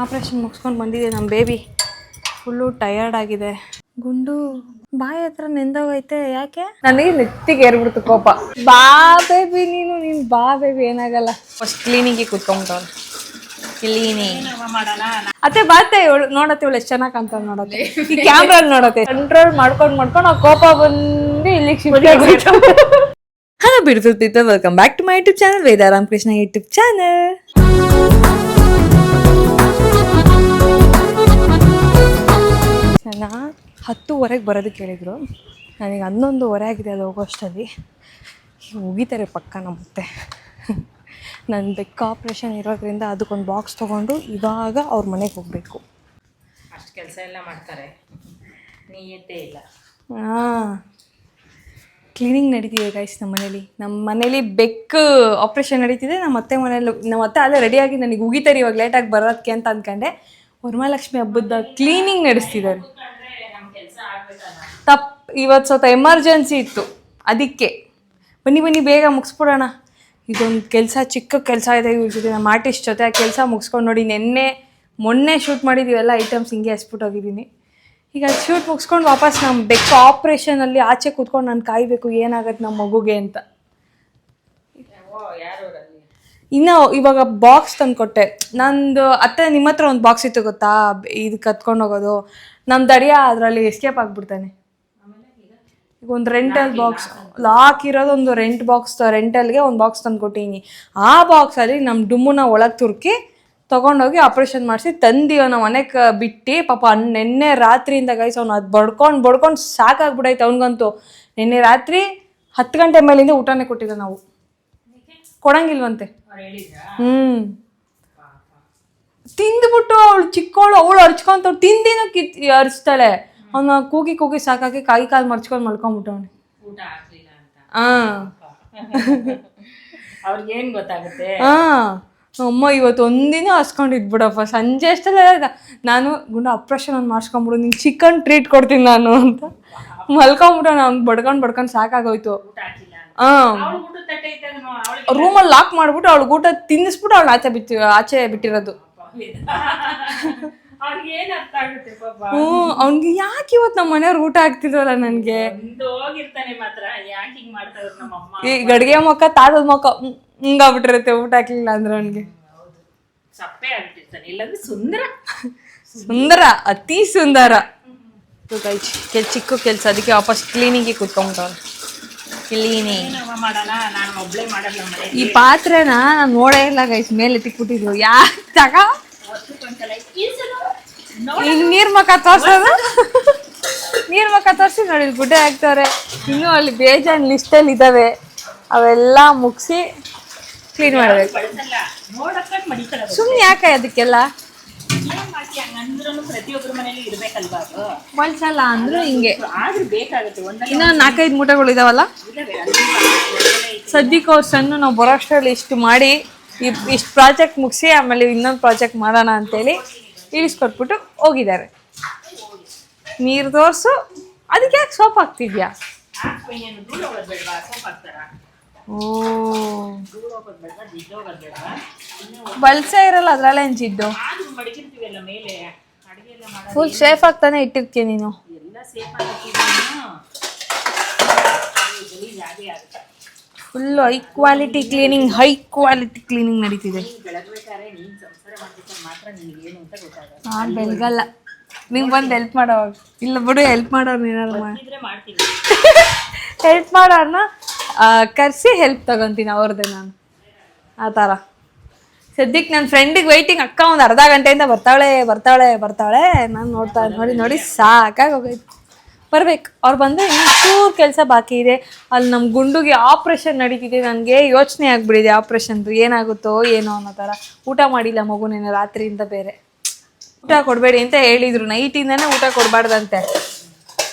Operation ಮುಗಿಸ್ಕೊಂಡು ಬಂದಿದೆ ನಮ್ಮ ಬೇಬಿ. ಫುಲ್ಲು ಟಯರ್ಡ್ ಆಗಿದೆ. ಗುಂಡು ಬಾಯಿ ಹತ್ರ ನೆಂದೋಗೈತೆ. ಯಾಕೆ? ನನಗೆ ನೆತ್ತಿಗೆ ಏರ್ಬಿಡ್ತು ಕೋಪ. ಬಾ ಬೇಬಿ ನೀನು ಬಾ ಬೇಬಿ, ಏನಾಗಲ್ಲ. ಫಸ್ಟ್ ಕ್ಲೀನಿಂಗಿಗೆ ಕೂತ್ಕೊಂಡ್ಬಿಟ್ಟವ್ರು. ಕ್ಲೀನಿಂಗ್ ಅತ್ತೆ ಬಾತೆ ಇವಳು ನೋಡತ್ತೆ, ಇವಳು ಎಷ್ಟು ಚೆನ್ನಾಗಿ ಕಾಣ್ತಾಳೆ ನೋಡತ್ತೆ. ಈ ಕ್ಯಾಮ್ರಾ ನೋಡತ್ತೆ. ಕಂಟ್ರೋಲ್ ಮಾಡ್ಕೊಂಡು ಆ ಕೋಪ ಬಂದು ಇಲ್ಲಿಗೆ ಶಿಫ್ಟ್ ಆಗ್ಬಿಟ್ಟು. Hello beautiful people, welcome back to my YouTube channel, Veda Ramakrishna YouTube channel. ನಾನು 10:15 ಬರೋದಕ್ಕೆ ಹೇಳಿದರು. ನನಗೆ 11:15 ಆಗಿದೆ ಅದು ಹೋಗೋಷ್ಟಲ್ಲಿ. ಮುಗಿತಾರೆ ಪಕ್ಕ ನಮ್ಮತ್ತೆ. ನನ್ನ ಬೆಕ್ಕ ಆಪ್ರೇಷನ್ ಇರೋದ್ರಿಂದ ಅದಕ್ಕೊಂದು ಬಾಕ್ಸ್ ತೊಗೊಂಡು ಇವಾಗ ಅವ್ರ ಮನೆಗೆ ಹೋಗಬೇಕು. ಅಷ್ಟು ಕೆಲಸ ಎಲ್ಲ ಮಾಡ್ತಾರೆ, ನೀಯತ್ತೇ ಇಲ್ಲ. ಕ್ಲೀನಿಂಗ್ ನಡೀತಿದೆ ಗೈಸ್ ನಮ್ಮ ಮನೇಲಿ ಬೆಕ್ಕು ಆಪ್ರೇಷನ್ ನಡೀತಿದೆ. ನಮ್ಮ ಅತ್ತೆ ಅಲ್ಲೇ ರೆಡಿಯಾಗಿ ನನಗೆ ಉಗಿತಾರೆ ಇವಾಗ ಲೇಟಾಗಿ ಬರೋದಕ್ಕೆ ಅಂತ ಅಂದ್ಕೊಂಡೆ. ವರಮಹಾಲಕ್ಷ್ಮಿ ಹಬ್ಬದ ಕ್ಲೀನಿಂಗ್ ನಡೆಸ್ತಿದ್ದಾರೆ. ಇವತ್ತು ಸ್ವಲ್ಪ ಎಮರ್ಜೆನ್ಸಿ ಇತ್ತು, ಅದಕ್ಕೆ ಬನ್ನಿ ಬೇಗ ಮುಗಿಸ್ಬಿಡೋಣ. ಇದೊಂದು ಕೆಲಸ, ಚಿಕ್ಕ ಕೆಲಸ ಇದೆ ಇವ್ರ ಜೊತೆ, ನಮ್ಮ ಆರ್ಟಿಸ್ಟ್ ಜೊತೆ. ಆ ಕೆಲಸ ಮುಗಿಸ್ಕೊಂಡು ನೋಡಿ, ಮೊನ್ನೆ ಶೂಟ್ ಮಾಡಿದ್ದೀವೆಲ್ಲ ಐಟಮ್ಸ್ ಹಿಂಗೆ ಎಸ್ಬಿಟ್ಟು ಹೋಗಿದ್ದೀನಿ. ಈಗ ಅದು ಶೂಟ್ ಮುಗಿಸ್ಕೊಂಡು ವಾಪಸ್ ನಮ್ಮ ಬೆಕ್ಕ ಆಪ್ರೇಷನಲ್ಲಿ ಆಚೆ ಕೂತ್ಕೊಂಡು ನಾನು ಕಾಯಬೇಕು ಏನಾಗತ್ತೆ ನಮ್ಮ ಮಗುಗೆ ಅಂತ. ಇನ್ನು ಇವಾಗ ಬಾಕ್ಸ್ ತಂದು ಕೊಟ್ಟೆ. ನಂದು ಅತ್ತೆ ನಿಮ್ಮ ಹತ್ರ ಒಂದು ಬಾಕ್ಸ್ ಇತ್ತು ಗೊತ್ತಾ, ಇದು ಕತ್ಕೊಂಡು ಹೋಗೋದು. ನಮ್ಮ ದಡಿಯ ಅದರಲ್ಲಿ ಎಸ್ಕೇಪ್ ಆಗಿಬಿಡ್ತಾನೆ. ಈಗ ಒಂದು ರೆಂಟಲ್ ಬಾಕ್ಸ್ ಲಾಕ್ ಇರೋದು, ಒಂದು ರೆಂಟಲ್ಗೆ ಒಂದು ಬಾಕ್ಸ್ ತಂದು ಕೊಟ್ಟೀನಿ. ಆ ಬಾಕ್ಸಲ್ಲಿ ನಮ್ಮ ಡುಮ್ಮನ ಒಳಗೆ ತುರ್ಕಿ ತೊಗೊಂಡೋಗಿ ಆಪ್ರೇಷನ್ ಮಾಡಿಸಿ ತಂದೀವ ನಾವು ಮನೆಗೆ ಬಿಟ್ಟು. ಪಾಪ ನಿನ್ನೆ ರಾತ್ರಿಯಿಂದ ಗೈಸ್ ಅವ್ನು ಅದು ಬಡ್ಕೊಂಡು ಸಾಕಾಗ್ಬಿಡೈತೆ ಅವ್ನಿಗಂತೂ. ನಿನ್ನೆ ರಾತ್ರಿ 10 ಗಂಟೆ ಮೇಲಿಂದ ಊಟನೇ ಕೊಟ್ಟಿದ್ದ ನಾವು, ಕೊಡಂಗಿಲ್ವಂತೆ. ತಿಂದ್ಬಿಟ್ಟು ಅವಳು ಚಿಕ್ಕವಳು, ಅವಳು ಅರ್ಚ್ಕೊಂತವ್ಳು, ತಿಂದಿನೂ ಅರ್ಚ್ತಾಳೆ. ಅವನ ಕೂಗಿ ಸಾಕಾಗಿ ಕಾಲು ಮರ್ಚ್ಕೊಂಡು ಮಲ್ಕೊಂಡ್ಬಿಟ್ಟವನು. ಅವ್ರಿಗೇನು ಗೊತ್ತಾಗುತ್ತೆ. ಅಮ್ಮ ಇವತ್ತು ಒಂದಿನ ಹಸ್ಕೊಂಡಿದ್ಬಿಡಪ್ಪ. ಸಂಜೆ ಅಷ್ಟೆಲ್ಲ ನಾನು ಗುಂಡು ಆಪ್ರೇಷನ್ ಒಂದು ಮಾಡಿಸ್ಕೊಂಬಿಡು, ನಿಂಗೆ ಚಿಕನ್ ಟ್ರೀಟ್ ಕೊಡ್ತೀನಿ ನಾನು ಅಂತ ಮಲ್ಕೊಂಬಿಟ್ಟು ಅವ್ನು ಬಡ್ಕೊಂಡು ಸಾಕಾಗೋಯ್ತು. ರೂಮಲ್ಲಿ ಲಾಕ್ ಮಾಡ್ಬಿಟ್ಟು ಅವಳು ಊಟ ತಿನ್ನಿಸ್ಬಿಟ್ಟು ಅವಳು ಆಚೆ ಬಿಟ್ಟಿರೋದು. ಅವ್ನಿಗೆ ಯಾಕೆ ಇವತ್ತು ನಮ್ಮ ಮನೆಯವ್ರು ಊಟ ಆಗ್ತಿದ್ವಲ್ಲ ನನಗೆ. ಈ ಗಡಿಗೆ ಮೊಕ್ಕ ತಾತದ ಮೊಕ್ಕ ಹಿಂಗಾಗ್ಬಿಟ್ಟಿರುತ್ತೆ ಊಟ ಹಾಕ್ಲಿಲ್ಲ ಅಂದ್ರೆ ಅವನಿಗೆ. ಸುಂದರ, ಅತಿ ಸುಂದರ. ಚಿಕ್ಕ ಕೆಲಸ, ಅದಕ್ಕೆ ವಾಪಸ್ ಕ್ಲೀನಿಂಗಿಗೆ ಕೂತ್ಕೊಂಡ್ಬಿಟ್ಟವ್ರು. ಕ್ಲೀನಿಂಗ್ ಈ ಪಾತ್ರೆನ ನಾನು ನೋಡೇ ಇಲ್ಲ ಗೈಸ್, ಮೇಲೆ ಎತ್ತಿಕ್ಬಿಟ್ಟಿದ್ರು. ಯಾಕೆ ತಗ ನೀರ್ ಮಕ್ಕ ತೋರಿಸಿ ನೋಡಿ, ಗುಡ್ಡೆ ಹಾಕ್ತವ್ರೆ. ಇನ್ನೂ ಅಲ್ಲಿ ಬೇಜಾನ್ ಲಿಸ್ಟಲ್ಲಿ ಇದ್ದಾವೆ, ಅವೆಲ್ಲ ಮುಗಿಸಿ ಕ್ಲೀನ್ ಮಾಡಬೇಕು. ಸುಮ್ಮನೆ ಯಾಕೆ ಅದಕ್ಕೆಲ್ಲ ಬಳಸಲ್ಲ ಅಂದ್ರೂ ಹಿಂಗೆ. ಇನ್ನೂ 4-5 ಮೂಟೆಗಳು ಇದಾವಲ್ಲ, ಸದ್ಯಕ್ಕೆ ಅವ್ರು ಸಣ್ಣ ನಾವು ಬರೋಷ್ಟರಲ್ಲಿ ಇಷ್ಟು ಮಾಡಿ ಇಷ್ಟು ಪ್ರಾಜೆಕ್ಟ್ ಮುಗಿಸಿ ಆಮೇಲೆ ಇನ್ನೊಂದು ಪ್ರಾಜೆಕ್ಟ್ ಮಾಡೋಣ ಅಂತೇಳಿ ಇಳಿಸ್ಕೊಟ್ಬಿಟ್ಟು ಹೋಗಿದ್ದಾರೆ. ನೀರು ತೋರಿಸು, ಅದಕ್ಕೆ ಯಾಕೆ ಸೋಪ್ ಹಾಕ್ತಿದ್ಯಾ? ಬಳಸೇ ಇರಲ್ಲ ಅದ್ರಲ್ಲೇ ಜಿಡ್ಡು. ಫುಲ್ ಸೇಫ್ ಆಗ್ತಾನೆ ಇಟ್ಟಿರ್ತೀಯ ನೀನು. ಫುಲ್ ಹೈ ಕ್ವಾಲಿಟಿ ಕ್ಲೀನಿಂಗ್ ನಡೀತಿದೆ. ನಾನು ಬೆಳಗಲ್ಲ, ನಿಂಗೆ ಬಂದು ಹೆಲ್ಪ್ ಮಾಡೋವಾಗ. ಇಲ್ಲ ಬಿಡು, ಹೆಲ್ಪ್ ಮಾಡೋರು ಏನಾದ್ರು ಹೆಲ್ಪ್ ಮಾಡೋರನ್ನ ಕರೆಸಿ ಹೆಲ್ಪ್ ತಗೊತೀನಿ ಅವ್ರದ್ದೇ ನಾನು. ಆ ಥರ ಸದ್ಯಕ್ಕೆ ನನ್ನ ಫ್ರೆಂಡಿಗೆ ವೆಯ್ಟಿಂಗ್. ಅಕ್ಕ ಒಂದು ಅರ್ಧ ಗಂಟೆಯಿಂದ ಬರ್ತಾಳೆ. ನಾನು ನೋಡಿ ಸಾಕಾಗಿ ಹೋಗೈತೆ. ಬರ್ಬೇಕು, ಅವ್ರು ಬಂದರೆ ಇನ್ನೂ ಕೆಲಸ ಬಾಕಿ ಇದೆ. ಅಲ್ಲಿ ನಮ್ಮ ಗುಂಡುಗೆ ಆಪ್ರೇಷನ್ ನಡೀತಿದೆ. ನನಗೆ ಯೋಚನೆ ಆಗಿಬಿಟ್ಟಿದೆ ಆಪ್ರೇಷನ್ದು ಏನಾಗುತ್ತೋ ಏನೋ ಅನ್ನೋ ಥರ. ಊಟ ಮಾಡಿಲ್ಲ ಮಗುನೇನು ರಾತ್ರಿಯಿಂದ. ಬೇರೆ ಊಟ ಕೊಡಬೇಡಿ ಅಂತ ಹೇಳಿದರು, ನೈಟಿಂದನೇ ಊಟ ಕೊಡಬಾರ್ದಂತೆ.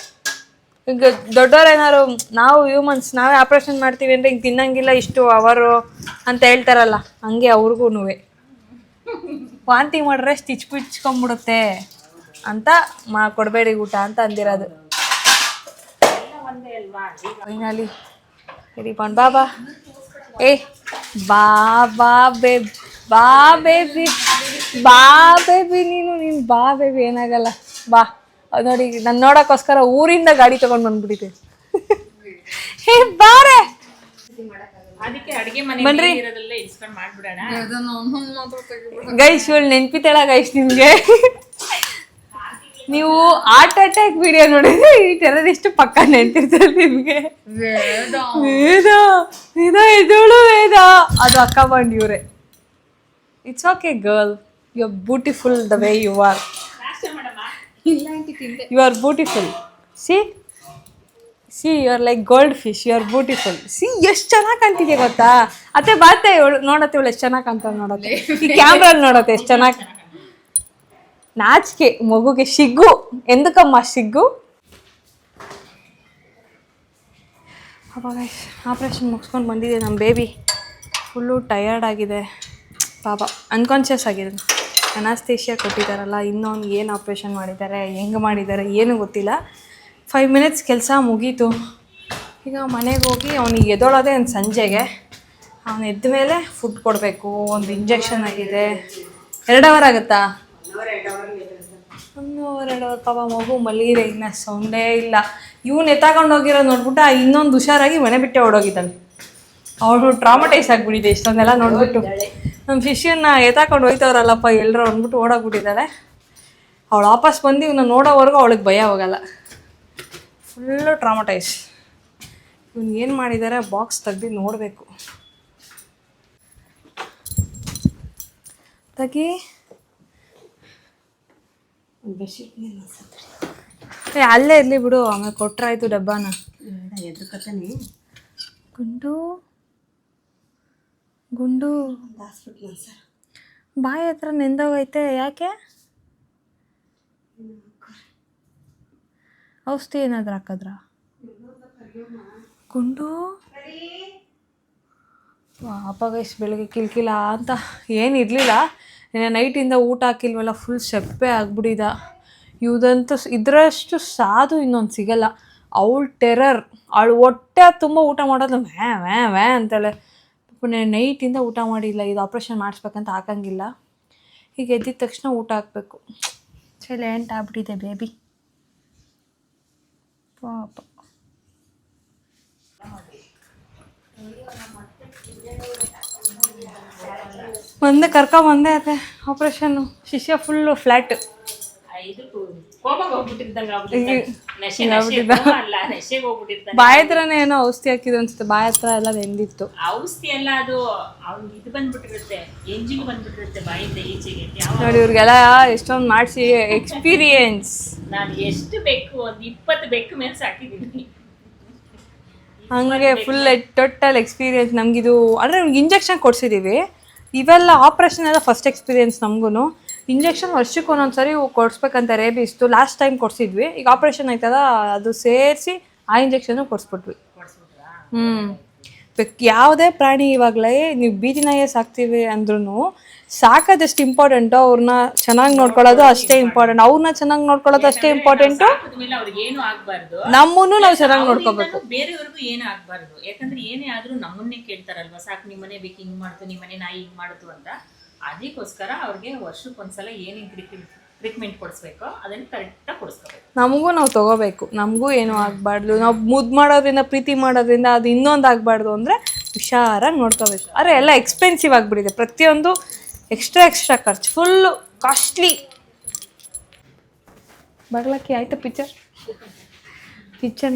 ಈಗ ದೊಡ್ಡವ್ರೇನಾದ್ರು, ನಾವು ಹ್ಯೂಮನ್ಸ್ ನಾವೇ ಆಪ್ರೇಷನ್ ಮಾಡ್ತೀವಿ ಅಂದರೆ ಹಿಂಗೆ ತಿನ್ನಂಗಿಲ್ಲ ಇಷ್ಟು ಅವರು ಅಂತ ಹೇಳ್ತಾರಲ್ಲ, ಹಂಗೆ ಅವ್ರಿಗೂ ವಾಂತಿ ಮಾಡ್ರೆ ಸ್ಟಿಚ್ ಬಿಚ್ಕೊಂಬಿಡುತ್ತೆ ಅಂತ ಕೊಡಬೇಡಿ ಊಟ ಅಂತ ಅಂದಿರೋದು. ಫೈನಲಿ ರೆಡಿ ಬಾಬಾ. ಬಾ ಬೇಬಿ ಬಾ ಬೇಬಿ ನೀನು ಬಾ ಬೇಬಿ, ಏನಾಗಲ್ಲ ಬಾ. ಅದು ನೋಡಿ ನಾನು ನೋಡೋಕ್ಕೋಸ್ಕರ ಊರಿಂದ ಗಾಡಿ ತಗೊಂಡು ಬಂದ್ಬಿಟ್ಟಿದ್ದೆ. ಹೇ ಬಾರೆ ಅದಕ್ಕೆ ಅಡಿಗೆ ಮನೆ ಇರೋದಲ್ಲೇ ಇಸ್ಕೊಂಡು ಮಾಡ್ಬಿಡೋಣ. ಗೈಸ್ ಇವಳು ನೆನ್ಪಿತಾಳ ಗೈಸ್ ನಿಮ್ಗೆ. ನೀವು ಹಾರ್ಟ್ ಅಟ್ಯಾಕ್ ವಿಡಿಯೋ ನೋಡಿದ್ರೆ ಈ ಟೆರರಿಸ್ಟ್ ಪಕ್ಕ ನೆನ್ಪಿರ್ತಾರೆ ನಿಮ್ಗೆ. ವೇದ ಇದಳು ವೇದ, ಅದು ಅಕ್ಕ ಬಂದ್ ಇವ್ರೆ. It's okay girl, you are beautiful the way you are. You are beautiful. See you are like gold fish, you are beautiful. See ಎಷ್ಟು ಚೆನ್ನಾಗಿ ಕಾಣ್ತಿದ್ಯಾ ಗೊತ್ತಾ. ಅತ್ತೆ ಬಾತೆ ಇವಳು ನೋಡತ್ತೆ, ಇವಳು ಎಷ್ಟು ಚೆನ್ನಾಗಿ ಕಾಣ್ತಾಳೆ ನೋಡತ್ತೆ. ಈ ಕ್ಯಾಮ್ರಲ್ಲಿ ನೋಡತ್ತೆ ಎಷ್ಟು ಚೆನ್ನಾಗಿ. ನಾಚಿಕೆ ಮಗುಗೆ, ಸಿಗ್ಗು ಎಂದಕ್ಕಮ್ಮ ಸಿಗ್ಗು. ಆಪ್ರೇಷನ್ ಮುಗಿಸ್ಕೊಂಡು ಬಂದಿದೆ ನಮ್ಮ ಬೇಬಿ. ಫುಲ್ಲು ಟಯರ್ಡ್ ಆಗಿದೆ ಪಾಪ, ಅನ್ಕಾನ್ಷಿಯಸ್ ಆಗಿದೆ. ಅನಾಸ್ಥೇಷಿಯಾ ಕೊಟ್ಟಿದ್ದಾರಲ್ಲ, ಇನ್ನೊಂದು ಏನು ಆಪ್ರೇಷನ್ ಮಾಡಿದ್ದಾರೆ, ಹೆಂಗೆ ಮಾಡಿದ್ದಾರೆ ಏನೂ ಗೊತ್ತಿಲ್ಲ. 5 ಮಿನಿಟ್ಸ್ ಕೆಲಸ ಮುಗೀತು. ಈಗ ಮನೆಗೆ ಹೋಗಿ ಅವನಿಗೆ ಎದ್ದೊಳೋದೆ ಒಂದು ಸಂಜೆಗೆ. ಅವನು ಎದ್ದ ಮೇಲೆ ಫುಡ್ ಕೊಡಬೇಕು. ಒಂದು ಇಂಜೆಕ್ಷನ್ ಆಗಿದೆ. 2 ಅವರ್ ಆಗುತ್ತಾ? 1 ಅವರ್ 2 ಅವರ್. ಪಾಪ ಮಗು ಮಲಗಿದೆ, ಇನ್ನು ಸೌಂಡೇ ಇಲ್ಲ. ಇವನು ಎತ್ತಾಕೊಂಡು ಹೋಗಿರೋ ನೋಡ್ಬಿಟ್ಟು ಇನ್ನೊಂದು ಹುಷಾರಾಗಿ ಮನೆ ಬಿಟ್ಟೆ ಓಡೋಗಿದ್ದಾಳೆ. ಅವಳು ಟ್ರಾಮಟೈಸ್ ಆಗಿಬಿಟ್ಟಿದೆ ಇಷ್ಟೊಂದೆಲ್ಲ ನೋಡ್ಬಿಟ್ಟು. ನಮ್ಮ ಶಿಷ್ಯನ ಎತ್ತಾಕೊಂಡು ಹೋಯ್ತವ್ರಲ್ಲಪ್ಪ ಎಲ್ಲರೂ ಅಂದ್ಬಿಟ್ಟು ಓಡೋಗ್ಬಿಟ್ಟಿದ್ದಾಳೆ. ಅವಳು ವಾಪಸ್ ಬಂದು ಇವನ್ನ ನೋಡೋವರೆಗೂ ಅವಳಿಗೆ ಭಯ ಹೋಗಲ್ಲ. ಫುಲ್ಲು ಟ್ರಾಮಟೈಸ್. ಇವನು ಏನು ಮಾಡಿದ್ದಾರೆ ಬಾಕ್ಸ್ ತೆಗ್ದು ನೋಡಬೇಕು. ತೆಗಿ ಅಲ್ಲೇ ಇರಲಿ ಬಿಡು, ಆಮೇಲೆ ಕೊಟ್ರಾಯ್ತು ಡಬ್ಬಾನ. ಗುಂಡು ಬಾಯಿ ಹತ್ರ ನೆಂದೋಗೈತೆ. ಯಾಕೆ? ಔಷಧಿ ಏನಾದ್ರು ಹಾಕಿದ್ರ? ಗುಂಡು ಪಾಪ ಗೈಸ್, ಬೆಳಗ್ಗೆ ಕಿಲ್ಕಿಲ್ಲ ಅಂತ ಏನಿರಲಿಲ್ಲ. ನೈಟಿಂದ ಊಟ ಹಾಕಿಲ್ವಲ್ಲ, ಫುಲ್ ಸೆಪ್ಪೆ ಆಗ್ಬಿಟ್ಟಿದ. ಇವ್ದಂತೂ ಇದರಷ್ಟು ಸಾಧು ಇನ್ನೊಂದು ಸಿಗಲ್ಲ. ಅವಳು ಟೆರರ್. ಅವಳು ಹೊಟ್ಟೆ ತುಂಬ ಊಟ ಮಾಡೋದು ವ್ಯಾ ವ್ಯಾ ವ್ಯಾ ಅಂತಾಳೆ. ನೈಟಿಂದ ಊಟ ಮಾಡಿಲ್ಲ. ಇದು ಆಪ್ರೇಷನ್ ಮಾಡಿಸ್ಬೇಕಂತ ಹಾಕಂಗಿಲ್ಲ. ಈಗ ಎದ್ದಿದ ತಕ್ಷಣ ಊಟ ಹಾಕಬೇಕು. ಸೈಲೆಂಟ್ ಆಗ್ಬಿಟ್ಟಿದೆ ಬೇಬಿ ಪಾಪ. ಒಂದೇ ಕರ್ಕೊಂಬಂದೆ ಅದೇ ಆಪ್ರೇಷನ್ನು. ಶಿಷ್ಯ ಫುಲ್ಲು ಫ್ಲ್ಯಾಟ್. ಬಾಯಿ ಹತ್ರನೇ ಏನೋ ಔಷಧಿ ಹಾಕಿದ್ರು ಅನ್ಸುತ್ತೆ. ಬಾಯಿ ಹತ್ರ ಎಲ್ಲ ನೆಂದಿತ್ತು. ಔಷಧಿ ಎಲ್ಲ ಅದು ಅವ್ನಿಗೆ ಇದು ಬಂದ್ಬಿಟ್ಟಿರುತ್ತೆ, ಎಂಜಿಗೆ ಬಂದ್ಬಿಟ್ಟಿರುತ್ತೆ ಬಾಯಿಂದ ಈಚೆಗೆ. ನೋಡಿ ಇವ್ರಿಗೆಲ್ಲ ಎಷ್ಟೊಂದು ಮಾಡಿಸಿ ಎಕ್ಸ್ಪೀರಿಯನ್ಸ್. ನಾನು ಎಷ್ಟು ಬೇಕು, ಒಂದು 20 ಬೆಕ್ಕು ಮೇಲೆ ಸಾಕಿದ್ದೀನಿ. ಹಂಗೆ ಫುಲ್ ಟೋಟಲ್ ಎಕ್ಸ್ಪೀರಿಯನ್ಸ್ ನಮಗಿದು. ಅಂದರೆ ನಮ್ಗೆ ಇಂಜೆಕ್ಷನ್ ಕೊಡ್ಸಿದ್ದೀವಿ. ಇವೆಲ್ಲ ಆಪ್ರೇಷನ್ ಎಲ್ಲ ಫಸ್ಟ್ ಎಕ್ಸ್ಪೀರಿಯನ್ಸ್ ನಮಗೂ. ಇಂಜೆಕ್ಷನ್ ವರ್ಷಕ್ಕೆ ಒಂದೊಂದ್ಸರಿ ಕೊಡಿಸ್ಬೇಕಂತ ರೇಬಿಸ್ತು. Last time ಕೊಡಿಸಿದ್ವಿ. ಈಗ ಆಪ್ರೇಷನ್ ಆಯ್ತದ, ಅದು ಸೇರಿಸಿ ಆ ಇಂಜೆಕ್ಷನ್ನು ಕೊಡಿಸ್ಬಿಟ್ವಿ. ಯಾವುದೇ ಪ್ರಾಣಿ ಇವಾಗಲೇ ನೀವು ಬೀದಿ ನಾಯೇ ಸಾಕ್ತೀವಿ ಅಂದ್ರೂ ಸಾಕೋದೆಷ್ಟು ಇಂಪಾರ್ಟೆಂಟು, ಅವ್ರನ್ನ ಚೆನ್ನಾಗಿ ನೋಡ್ಕೊಳ್ಳೋದು ಅಷ್ಟೇ ಇಂಪಾರ್ಟೆಂಟ್. ಅವ್ರನ್ನ ಚೆನ್ನಾಗಿ ನೋಡ್ಕೊಳ್ಳೋದು ಅಷ್ಟೇ ಇಂಪಾರ್ಟೆಂಟು. ನಮ್ಮನ್ನು ನಾವು ಚೆನ್ನಾಗಿ ನೋಡ್ಕೋಬೇಕು. ಬೇರೆಯವ್ರಿಗೂ ಏನು ಆಗ್ಬಾರ್ದು. ಯಾಕಂದ್ರೆ ಏನೇ ಆದ್ರೂ ನಮ್ಮನ್ನೇ ಕೇಳ್ತಾರಲ್ವಾ, ಸಾಕು ನಿಮ್ಮನೆ ಬೇಕು ಹಿಂಗ್ ಮಾಡ್ತು, ನಿಮ್ಮನೆ ನಾಯಿ ಹಿಂಗ್ ಮಾಡುದು ಅಂತ. ಅದಕ್ಕೋಸ್ಕರ ಅವ್ರಿಗೆ ವರ್ಷಕ್ಕೊಂದ್ಸಲ ಏನೇನು ಟ್ರೀಟ್ಮೆಂಟ್ ಕೊಡಿಸ್ಬೇಕೋ ಅದನ್ನು ಕರೆಕ್ಟಾಗಿ ಕೊಡಿಸ್ಕೋಬೇಕು. ನಮಗೂ ನಾವು ತಗೋಬೇಕು. ನಮಗೂ ಏನೂ ಆಗಬಾರ್ದು. ನಾವು ಮುದ್ದು ಮಾಡೋದ್ರಿಂದ, ಪ್ರೀತಿ ಮಾಡೋದ್ರಿಂದ ಅದು ಇನ್ನೊಂದು ಆಗಬಾರ್ದು ಅಂದರೆ ಹುಷಾರಾಗಿ ನೋಡ್ಕೋಬೇಕು. ಆದರೆ ಎಲ್ಲ ಎಕ್ಸ್ಪೆನ್ಸಿವ್ ಆಗಿಬಿಟ್ಟಿದೆ. ಪ್ರತಿಯೊಂದು ಎಕ್ಸ್ಟ್ರಾ ಖರ್ಚು, ಫುಲ್ಲು ಕಾಸ್ಟ್ಲಿ. ಬಗ್ಲಕ್ಕಿ ಆಯ್ತಾ ಪಿಕ್ಚರ್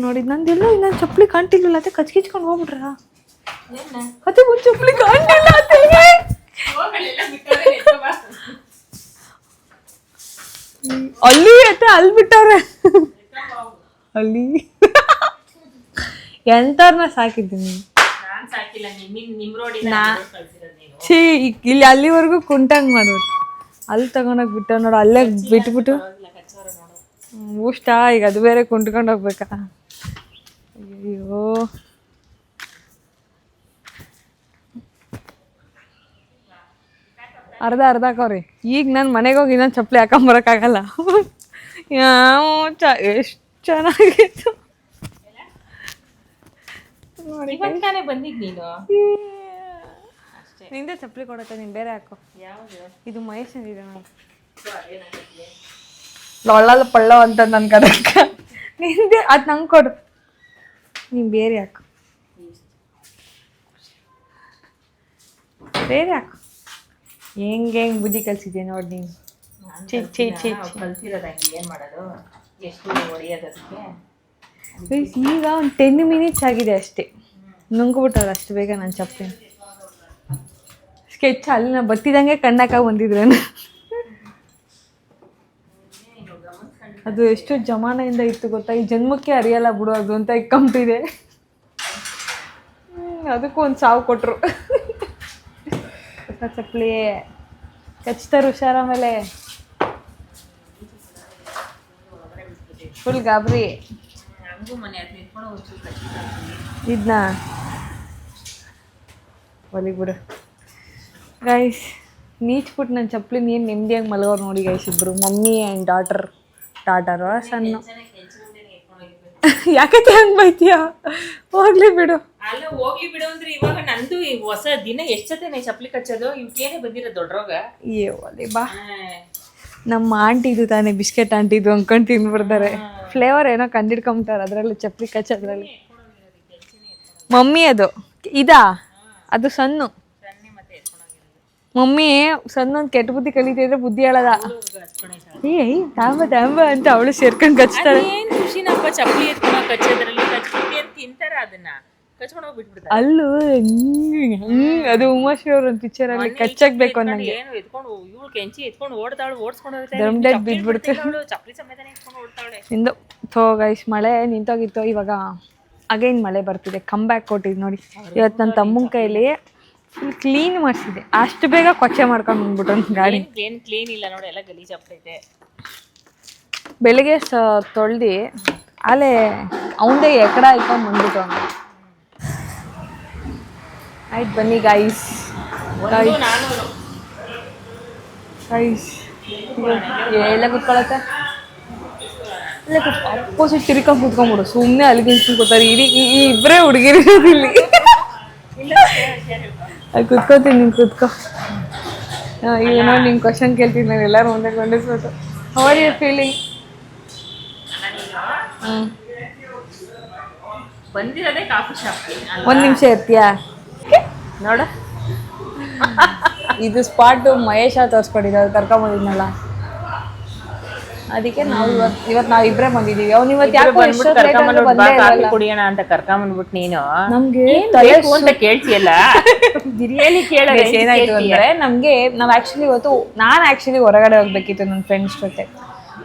ನೋಡಿದ್ದು ನಂದೆಲ್ಲ ಇನ್ನೊಂದು ಚಪ್ಪಲಿ ಕಾಣ್ತಿಲ್ಲ. ಅದೇ ಕಚ್ಕಿಚ್ಕೊಂಡು ಹೋಗ್ಬಿಟ್ರ. ಅದೇ ಒಂದು ಚಪ್ಪಲಿ ಕಾಣ್ತಿಲ್ಲ. ಅಲ್ಲಿ ಐತೆ, ಅಲ್ಲಿ ಬಿಟ್ಟವ್ರೆ. ಅಲ್ಲಿ ಎಂತವ್ರನ್ನ ಸಾಕಿದ್ದೀನಿ. ಇಲ್ಲಿ ಅಲ್ಲಿವರೆಗೂ ಕುಂಟಂಗ್ ಮಾಡೋದು. ಅಲ್ಲಿ ತಗೊಂಡೋಗಿ ಬಿಟ್ಟ ನೋಡು, ಅಲ್ಲೇ ಬಿಟ್ಬಿಟ್ಟು ಊಷ್ಟ. ಈಗ ಅದು ಬೇರೆ ಕುಂಟ್ಕೊಂಡು ಹೋಗ್ಬೇಕಾ? ಅಯ್ಯೋ ಅರ್ಧ ಹಾಕವ್ರಿ. ಈಗ ನಾನು ಮನೆಗೆ ಹೋಗಿ ಇನ್ನೊಂದು ಚಪ್ಪಲಿ ಹಾಕೊಂಬರಕ್ಕಾಗಲ್ಲ. ಎಷ್ಟು ಚೆನ್ನಾಗಿತ್ತು ಬಂದಿದ್ದು ನೀನು ಅಷ್ಟೇ. ನಿಂದೆ ಚಪ್ಪಲಿ ಕೊಡತ್ತೆ, ನೀನು ಬೇರೆ ಹಾಕೋ. ಯಾವುದು ಇದು ಮಹೇಶ್ ಇದೆ ನಾನು ಅದೇನಾಗತ್ತೆ ಲೊಳ್ಳ ಪಳ್ಳ ಅಂತ ನನ್ನ ಕದಕ್ಕ ನಿಂದೆ ಅದು ನಂಗೆ ಕೊಡು, ನೀನು ಬೇರೆ ಹಾಕು, ಬೇರೆ ಹಾಕು. ಹೆಂಗೆ ಬುದ್ಧಿ ಕಲಿಸಿದ್ಯಾ ನೋಡಿ ನೀನು. ಕಲ್ತಿರೋದು ಹಂಗೆ ಏನು ಮಾಡೋದು, ಎಷ್ಟು ಹೊಡೆಯೋದಕ್ಕೆ. ಈಗ ಒಂದು 10 ಮಿನಿಟ್ಸ್ ಆಗಿದೆ ಅಷ್ಟೇ, ನುಂಗ್ಬಿಟ್ಟವ್ರು ಅಷ್ಟು ಬೇಗ ನಾನು ಚಪ್ಪಲಿ. ಸ್ಕೆಚ್ ಅಲ್ಲಿ ನಾ ಬರ್ತಿದ್ದಂಗೆ ಕಣ್ಣಾಕ ಬಂದಿದ್ರೇನು. ಅದು ಎಷ್ಟು ಜಮಾನೆಯಿಂದ ಇತ್ತು ಗೊತ್ತಾ, ಈ ಜನ್ಮಕ್ಕೆ ಅರಿಯಲ್ಲ ಬಿಡು ಅದು ಅಂತ ಕಂಪಿದೆ. ಅದಕ್ಕೂ ಒಂದು ಸಾವು ಕೊಟ್ಟರು. ಚಪ್ಪಲಿ ಕಚ್ತಾರೆ ಹುಷಾರ. ಆಮೇಲೆ ಫುಲ್ ಗಾಬರಿ ಇದನ್ನ ಒಲಿ ಬಿಡು ಗೈಸ್. ನೀಚ್ಬಿಟ್ಟು ನನ್ನ ಚಪ್ಪಲಿ ನೀನು ನೆಮ್ಮದಿಯಾಗಿ ಮಲಗೋರು ನೋಡಿ ಗೈಸ್ ಇಬ್ರು, ಮಮ್ಮಿ ಆ್ಯಂಡ್ ಡಾಟರ್ ಸಣ್ಣ. ಯಾಕತ್ತೆ ಹಂಗೆ ಬೈತೀಯ, ಹೋಗ್ಲಿ ಬಿಡು. ಅಲ್ಲ ಹೋಗ್ಲಿ ಬಿಡು ಅಂದ್ರೆ ಇವಾಗ ನಂದು ಹೊಸ ದಿನ ಎಷ್ಟೊತ್ತೇನೆ ಚಪ್ಪಲಿ ಕಚ್ಚೋದು, ಇವಕ್ಕೇನೆ ಬಂದಿರೋ ದೊಡ್ಡರೋಗ. ಏ ಒಲಿ ಬಾ, ನಮ್ಮ ಆಂಟಿದು ತಾನೇ ಬಿಸ್ಕೆಟ್ ಆಂಟಿದು ಅಂದ್ಕೊಂಡು ತಿಂದ್ಬಿಡ್ತಾರೆ. ಫ್ಲೇವರ್ ಏನೋ ಕಂಡಿಡ್ಕೊಂಬಿಟ್ಟಾರೆ ಅದರಲ್ಲಿ, ಚಪ್ಪಲಿ ಕಚ್ಚೋದ್ರಲ್ಲಿ. ಮಮ್ಮಿ ಅದು ಇದಾ, ಅದು ಸಣ್ಣ ಮಮ್ಮಿ ಸಣ್ಣ ಒಂದು ಕೆಟ್ಟ ಬುದ್ಧಿ ಕಲಿತಿದ್ರೆ ಬುದ್ಧಿ ಹೇಳದ. ಏಯ್ ತಾಂಬ ಅಂತ ಅವಳು ಸೇರ್ಕೊಂಡು ಕಚ್ತಾಳೆ. ಏನ್ ಖುಷಿನಪ್ಪ ಚಪ್ಪಲಿ ಎತ್ಕೊಂಡು ಕಚ್ಚೋದ್ರಲ್ಲಿ, ಕಚ್ಬಿಟ್ಟು ಅಂತ ತಿಂತಾರ ಅದನ್ನ ಕಚ್ಕೊಂಡು ಹೋಗ್ಬಿಟ್ಬಿಡ್ತಾರೆ. ಅಲ್ಲೂ ಅದು ಉಮಾಶ್ರೀ ಅವ್ರ ಒಂದು ಪಿಕ್ಚರ್ ಅಲ್ಲಿ ಕಚ್ಚಕ್ಬೇಕು ಅನ್ನಂಗೆ ಏನು ಎತ್ಕೊಂಡು ಇವಳು ಕೆಂಚಿ ಎತ್ಕೊಂಡು ಓಡ್ತಾವಳು, ಓಡಿಸ್ಕೊಂಡು ಬಿದ್ಬಿಡ್ತು ಚಪ್ಪಲಿ ಸಮೇತ ಎತ್ಕೊಂಡು ಓಡ್ತಾವಳೆ. ಇಂದು ಥೋ ಗೈಸ್, ಮಳೆ ನಿಂತೋಗಿತ್ತು, ಇವಾಗ ಅಗೈನ್ ಮಳೆ ಬರ್ತಿದೆ. ಕಮ್ ಬ್ಯಾಕ್ ಕೊಟ್ಟಿದ್ದು ನೋಡಿ. ಇವತ್ತು ನನ್ನ ತಮ್ಮನ ಕೈಲಿ ಫುಲ್ ಕ್ಲೀನ್ ಮಾಡಿಸಿದೆ, ಅಷ್ಟು ಬೇಗ ಕೊಚ್ಚೆ ಮಾಡ್ಕೊಂಡು ಬಂದ್ಬಿಟ್ಟು ಗಾಡಿ. ಏನು ಕ್ಲೀನ್ ಇಲ್ಲ ನೋಡಿ, ಎಲ್ಲ ಗಲೀಜ್ ಆಗ್ತೈತೆ. ಬೆಳಿಗ್ಗೆ ತೊಳ್ದು ಅಲ್ಲೇ ಅವಂದೇ ಎಕಡ ಇಟ್ಕೊಂಡು ಬಂದ್ಬಿಟ್ಟು ಅವ್ನು. ಆಯ್ತು ಬನ್ನಿ ಗೈಸ್. ಎಲ್ಲ ಕುತ್ಕೊಳತ್ತೆ, ಇಲ್ಲ ಅಪ್ಪೋಸಿಟ್ ತಿರ್ಕೊಂಡು ಕುತ್ಕೊಂಡ್ಬಿಡು, ಸುಮ್ಮನೆ ಅಲ್ಲಿಗೆ ಕೂತಾರೆ. ಇಡೀ ಈ ಇಬ್ಬರೇ ಹುಡುಗಿರಿರೋದಿಲ್ಲಿ. ಅಲ್ಲಿ ಕುತ್ಕೋತೀನಿ, ನೀನು ಕುತ್ಕೋ. ಈಗ ನೋಡಿ ನಿಂಗೆ ಕ್ವಶನ್ ಕೇಳ್ತೀನಿ ನಾನು, ಎಲ್ಲರೂ ಮುಂದೆ ಕೊಂಡಿಸ್ಬಿಟ್ಟು. How are you feeling? ಬಂದಿರೋದೇ ಕಾಫಿ ಶಾಪ್. ಒಂದು ನಿಮಿಷ ಇರ್ತೀಯಾ ನೋಡು. ಇದು ಸ್ಪಾಟು ಮಹೇಶ ತೋರಿಸ್ಕೊಟ್ಟಿದ್ದೆ, ಅದು ಕರ್ಕೊಂಬಂದಿದ್ನಲ್ಲ, ಅದಕ್ಕೆ ನಾವು ಇವತ್ತು ನಾವಿಬ್ಬರೇ ಬಂದಿದ್ದೀವಿ. ಅವ್ನು ಇವತ್ತು ಯಾಕೆ ಕುಡಿಯೋಣ ಅಂತ ಕರ್ಕೊಂಬಂದ್ಬಿಟ್ಟು ನೀನು ನಮ್ಗೆ ಅಂತ ಕೇಳ್ತಿಯಲ್ಲ. ಬಿರಿಯಾನಿ ಕೇಳೋದು ಏನಾಯ್ತು ಅಂದ್ರೆ, ನಮ್ಗೆ ನಾವು ನಾನು ಆಕ್ಚುಲಿ ಹೊರಗಡೆ ಹೋಗ್ಬೇಕಿತ್ತು ನನ್ನ ಫ್ರೆಂಡ್ಸ್ ಜೊತೆ.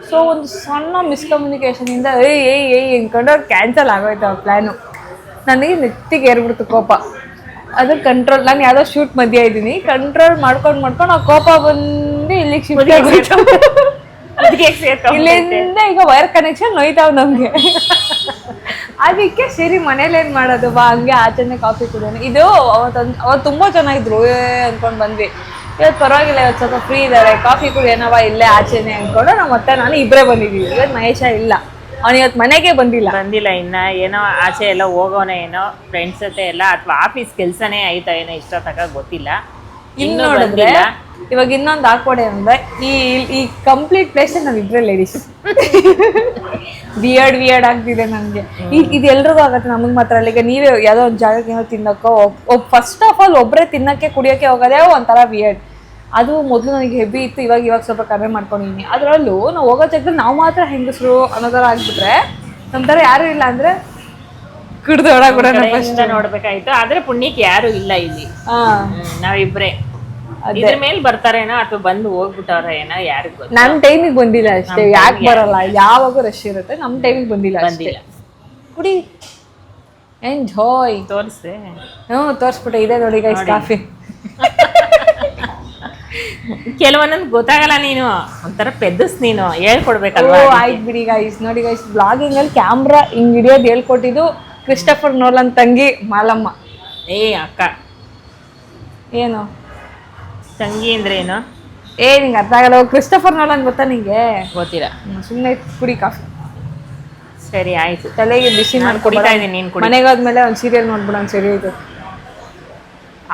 ಸೊ ಒಂದು ಸಣ್ಣ ಮಿಸ್ಕಮ್ಯುನಿಕೇಶನ್ ಇಂದ ಏಯ್ ಅನ್ಕೊಂಡು ಕ್ಯಾನ್ಸಲ್ ಆಗೋಯ್ತು ಆ ಪ್ಲ್ಯಾನು. ನನಗೆ ನೆತ್ತಿಗೆ ಏರ್ಬಿಡ್ತು ಕೋಪ. ಅದು ಕಂಟ್ರೋಲ್, ನಾನು ಯಾವುದೋ ಶೂಟ್ ಮಧ್ಯೆ ಇದ್ದೀನಿ, ಕಂಟ್ರೋಲ್ ಮಾಡ್ಕೊಂಡು ಆ ಕೋಪ ಬಂದು ಇಲ್ಲಿಗೆ ಶಿಫ್ಟ್ ಆಗೋಯ್ತು. ಇಲ್ಲಿಂದ ಈಗ ವೈರ್ ಕನೆಕ್ಷನ್ ನೋಯ್ತಾವ್ ನಮ್ಗೆ. ಅದಕ್ಕೆ ಸರಿ ಮನೇಲಿ ಏನ್ ಮಾಡೋದು ಬಾ, ಹಂಗೆ ಆಚೆನೆ ಕಾಫಿ ಕುಡಿಯೋಣ. ಇದು ಅವತ್ತು ತುಂಬಾ ಚೆನ್ನಾಗಿದ್ರು ಅನ್ಕೊಂಡ್ ಬಂದ್ವಿ. ಇವತ್ತು ಪರವಾಗಿಲ್ಲ, ಇವತ್ತು ಸ್ವಲ್ಪ ಫ್ರೀ ಇದ್ದಾರೆ, ಕಾಫಿ ಕುಡಿಯೋಣವ ಇಲ್ಲೇ ಆಚೆನೆ ಅನ್ಕೊಂಡು ನಾವು ಮತ್ತೆ ನಾನು ಇಬ್ಬರೇ ಬಂದಿದ್ದೀವಿ. ಇವತ್ತು ಮಹೇಶ ಇಲ್ಲ, ಅವ್ನು ಇವತ್ತು ಮನೆಗೆ ಬಂದಿಲ್ಲ ಇನ್ನ. ಏನೋ ಆಚೆ ಎಲ್ಲ ಹೋಗೋಣ, ಏನೋ ಫ್ರೆಂಡ್ಸ್ ಜೊತೆ ಎಲ್ಲ, ಅಥವಾ ಆಫೀಸ್ ಕೆಲ್ಸನೇ ಆಯ್ತಾ ಏನೋ ಇಷ್ಟೊತ್ತಾಗ ಗೊತ್ತಿಲ್ಲ. ಇನ್ನು ನೋಡಿದ್ರೆ ಇವಾಗ ಇನ್ನೊಂದು ಹಾಕೊಡೆ ಅಂದ್ರೆ ಈ ಕಂಪ್ಲೀಟ್ ಪ್ಲೇಸ್ ನಾವಿಬ್ರೆ ಲೇಡೀಸ್. ವಿಯರ್ಡ್ ಆಗ್ತಿದೆ ನಮ್ಗೆ. ಇದು ಎಲ್ರಿಗೂ ಆಗತ್ತೆ, ನಮಗ್ ಮಾತ್ರ ಅಲ್ಲ. ಈಗ ನೀವೇ ಯಾವ್ದೋ ಒಂದು ಜಾಗಕ್ಕೆ ಏನೋ ತಿನ್ನಕ್ಕೋ, ಫಸ್ಟ್ ಆಫ್ ಆಲ್ ಒಬ್ಬರೇ ತಿನ್ನಕ್ಕೆ ಕುಡಿಯೋಕೆ ಹೋಗೋದೇ ಒಂಥರ ವಿಯರ್ಡ್. ಅದು ಮೊದಲು ನನಗೆ ಹೆವಿ ಇತ್ತು, ಇವಾಗ ಸ್ವಲ್ಪ ಕಡಿಮೆ ಮಾಡ್ಕೊಂಡಿದ್ದೀನಿ. ಅದರಲ್ಲೂ ನಾವು ಹೋಗೋ ಜಾಗದಲ್ಲಿ ನಾವು ಮಾತ್ರ ಹೆಂಗಸರು ಅನ್ನೋ ಥರ ಆಗ್ಬಿಟ್ರೆ, ನಮ್ಮ ಥರ ಯಾರು ಇಲ್ಲ ಅಂದ್ರೆ ಕುಡ್ದು ಒಳಗಡೆ ಫಸ್ಟ್ ನೋಡ್ಬೇಕಾಯ್ತು. ಆದ್ರೆ ಪುಣ್ಯಕ್ಕೆ ಯಾರು ಇಲ್ಲ ಇಲ್ಲಿ, ನಾವಿಬ್ರೆ. ಇದ್ರ ಮೇಲೆ ಬರ್ತಾರೇನೋ ಅಥವಾ ಬಂದು ಹೋಗ್ಬಿಟ್ಟವ್ರ ಏನೋ ಯಾರಿಗ್ ಗೊತ್ತು. ನಮ್ ಟೈಮಿಗೆ ಬಂದಿಲ್ಲ ಅಷ್ಟೇ. ಯಾಕೆ ಬರಲ್ಲ, ಯಾವಾಗೂ ರಶ್ ಇರುತ್ತೆ, ನಮ್ ಟೈಮಿಗೆ ಬಂದಿಲ್ಲ. ಕುಡಿ, ಎಂಜಾಯ್. ತೋರಿಸ್ದೆ, ತೋರಿಸ್ಬಿಟ್ಟೆ. ಇದೆ ನೋಡಿ ಗೈಸ್ ಕಾಫಿ. ಕೆಲವೊಂದೊಂದು ಗೊತ್ತಾಗಲ್ಲ, ನೀನು ಒಂಥರ ಪೆದ್ದಸ್, ನೀನು ಹೇಳ್ಕೊಡ್ಬೇಕಲ್ವಾ. ಆಯ್ತು ಬಿಡಿ ಗೈಸ್. ನೋಡಿ ಗೈಸ್, ಬ್ಲಾಗಿಂಗ್ ಅಲ್ಲಿ ಕ್ಯಾಮ್ರಾ ಹಿಂಗ್ ಹಿಡಿಯೋದು ಹೇಳ್ಕೊಟ್ಟಿದ್ದು ಕ್ರಿಸ್ಟಫರ್ ನೋಲನ್ ತಂಗಿ ಮಾಲಮ್ಮ. ಅಕ್ಕ ಏನು ತಂಗಿ ಅಂದ್ರೆ ಏನು ನಿಂಗೆ ಅರ್ಥ ಆಗಲ್ಲ. ಕ್ರಿಸ್ಟಫರ್ ನೋಲನ್ ಗೊತ್ತಾ ನಿಂಗೆ? ಗೊತ್ತಿಲ್ಲ. ಸುಮ್ಮನೆ ಕುಡಿ ಕಾಫಿ. ಸರಿ ಆಯ್ತು, ತಲೆಗೆ ಬಿಸಿ ಮಾಡ್ಕೊಡ್ತಾ ಇದ್ದೀನಿ. ಮನೆಗೆ ಹೋದ್ಮೇಲೆ ಒಂದು ಸೀರಿಯಲ್ ನೋಡ್ಬಿಡೋಣ, ಸರಿ ಆಯ್ತು.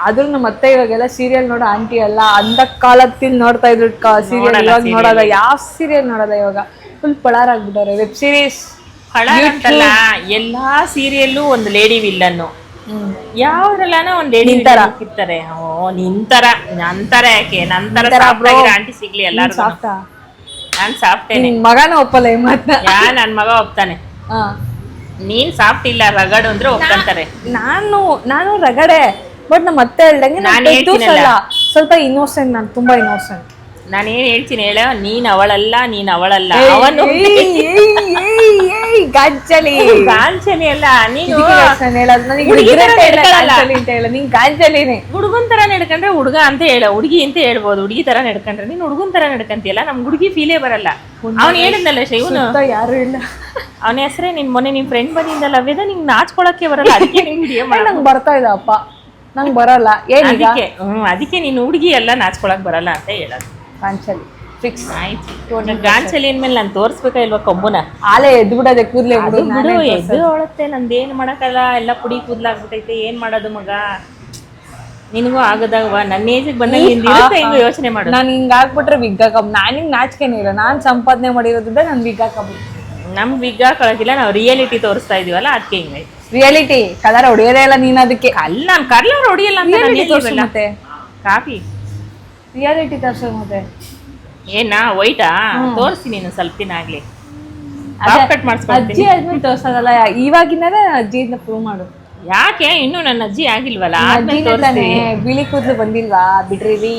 ಆದ್ರೂ ನಮ್ಮ ಅತ್ತೆ ಇವಾಗೆಲ್ಲ ಸೀರಿಯಲ್ ನೋಡೋ ಆಂಟಿ ಅಲ್ಲ, ಅಂದ ಕಾಲത്തിൽ ನೋಡ್ತಾ ಇದ್ರು ಸೀರಿಯಲ್. ಇವಾಗ ನೋಡೋದ ಯಾವ ಸೀರಿಯಲ್ ನೋಡೋದ, ಇವಾಗ ಫುಲ್ ಪಳಾರ್ ಆಗ್ಬಿಟ್ಟವ್ರೆ. ವೆಬ್ ಸೀರೀಸ್ ಅಂತಲ್ಲ, ಎಲ್ಲಾ ಸೀರಿಯಲ್ಲು ಒಂದು ಲೇಡಿ ವಿಲ್ಲನ್ನು, ಯಾವ್ದ್ರಲ್ಲಾನ ಒಂದ್ ಲೇಡಿ ಇರ್ತಾರೆ. ಓ ನಿಂತರ ನಂತರ ಯಾಕೆ ನಂತರ ಆಂಟಿ ಸಿಗ್ಲಿ ಎಲ್ಲಾರು. ನಾನ್ ಸಾಫ್ಟೇನೆ. ಮಗನ ಒಪ್ಪಲ್ಲ ಈ ಮಾತನ್ನ. ನನ್ ಮಗ ಒಪ್ತಾನೆ. ನೀನ್ ಸಾಫ್ಟ್ ಇಲ್ಲ, ರಗಡ್ ಅಂದ್ರೆ ಒಪ್ಕೊಂತಾರೆ. ನಾನು ರಗಡೆ, ಬಟ್ ನಮ್ಮ ಅತ್ತೆ ಹೇಳ್ದಂಗೆ ಸ್ವಲ್ಪ ಇನ್ನೋಸೆಂಟ್. ನಾನು ತುಂಬಾ ಇನ್ನೋಸೆಂಟ್. ನಾನೇನ್ ಹೇಳ್ತೀನಿ ಹೇಳ, ನೀನ್ ಅವಳಲ್ಲ ಅವನು ಗಾಂಚಲಿ ಅಲ್ಲ ನೀನು ಹುಡುಗನ್ ತರ ನಡ್ಕೊಂಡ್ರೆ ಹುಡುಗ ಅಂತ ಹೇಳ, ಹುಡುಗಿ ಅಂತ ಹೇಳ್ಬೋದು. ಹುಡುಗಿ ತರ ನಡ್ಕೊಂಡ್ರೆ ನೀನ್ ಹುಡುಗನ್ ತರ ನಡ್ಕಂತಿಯಲ್ಲ, ನಮ್ ಹುಡುಗಿ ಫೀಲೇ ಬರಲ್ಲ. ಅವ್ನು ಹೇಳಿದ್ನಲ್ಲ ಶಿವನು, ಯಾರು ಇಲ್ಲ ಅವನ ಹೆಸರೇ ಮೊನ್ನೆ ನಿಮ್ ಫ್ರೆಂಡ್ ಬಂದಿದ್ದಲ್ಲ ಅವ್ಯದ, ನಿಂಗ್ ನಾಚ್ಕೊಳಕ್ಕೆ ಬರಲ್ಲ. ಅದಕ್ಕೆ ನಂಗೆ ಬರ್ತಾ ಇದ್ದಪ್ಪ, ನಂಗೆ ಬರಲ್ಲ. ಅದಕ್ಕೆ ನೀನ್ ಹುಡುಗಿ ಎಲ್ಲ ನಾಚ್ಕೊಳಕ್ ಬರಲ್ಲ ಅಂತ ಹೇಳೋದು. ಗಾಂಚಲಿ ಫಿಕ್ಸ್ ಆಯ್ತು. ಗಾಂಚಲಿ ಅಂದ್ಮೇಲೆ ನಾನು ತೋರ್ಸ್ಬೇಕಾ ಇಲ್ವಾ ಕಬ್ಬುನ? ಆಲೆ ಎದ್ದು ಬಿಡೋದೆ, ಕೂದ್ಲೆ ಎದ್ದು ಅವಳತ್ತೆ. ನಂದೇನ್ ಮಾಡಕ್ಕಲ್ಲ, ಎಲ್ಲ ಪುಡಿ ಕೂದ್ಲಾಗ್ಬಿಟ್ಟೈತೆ. ಏನ್ ಮಾಡೋದು ಮಗ, ನಿನಗೂ ಆಗದವ. ನನ್ನ ಏಜಿಗೆ ಬಂದಾಗ ಹೆಂಗ ಯೋಚನೆ ಮಾಡು. ನಾನು ಹಿಂಗ ಆಗ್ಬಿಟ್ರೆ ವಿಗ್ ಹಾಕಬ್. ನಾನು ಹಿಂಗ್ ನಾಚಿಕೆನೇ ಇಲ್ಲ. ನಾನ್ ಸಂಪಾದನೆ ಮಾಡಿರೋದ್ರಿಂದ ನಾನು ವಿಗ್ ಹಾಕಬಹುದು. ನಮ್ ವಿಗ್ ಹಾಕೊಳಕಿಲ್ಲ, ನಾವು ರಿಯಾಲಿಟಿ ತೋರಿಸ್ತಾ ಇದೀವಲ್ಲ ಅದಕ್ಕೆ ಹಿಂಗೈತೆ. ರಿಯಾಲಿಟಿ ಕಲರ್ ಹೊಡಿಯೋದೇ ಇಲ್ಲ ನೀನ್. ಅದಕ್ಕೆ ಅಲ್ಲ, ನಾನು ಕಲರ್ ಹೊಡಿಯಲ್ಲ ಅಂತ. ಮತ್ತೆ ಕಾಫಿ ರಿಯಾಲಿಟಿ ತೋರ್ಸೋ ಮತ್ತೆ ಏನ ವೈಟಾ ತೋರಿಸಿ ನೀನು ಸ್ವಲ್ಪ ದಿನ ಆಗ್ಲಿ. ಅಜ್ಜಿ ಆದ್ಮೇಲೆ ತೋರ್ಸೋದಲ್ಲ, ಇವಾಗಿಂದಾನೆ ಅಜ್ಜಿಯಿಂದ ಪ್ರೂವ್ ಮಾಡು. ಯಾಕೆ ಇನ್ನು ನನ್ನ ಅಜ್ಜಿ ಆಗಿಲ್ವಲ್ಲ? ಬಿಳಿ ಕೂದಲು ಬಂದಿಲ್ವಾ? ಬಿಡ್ರಿ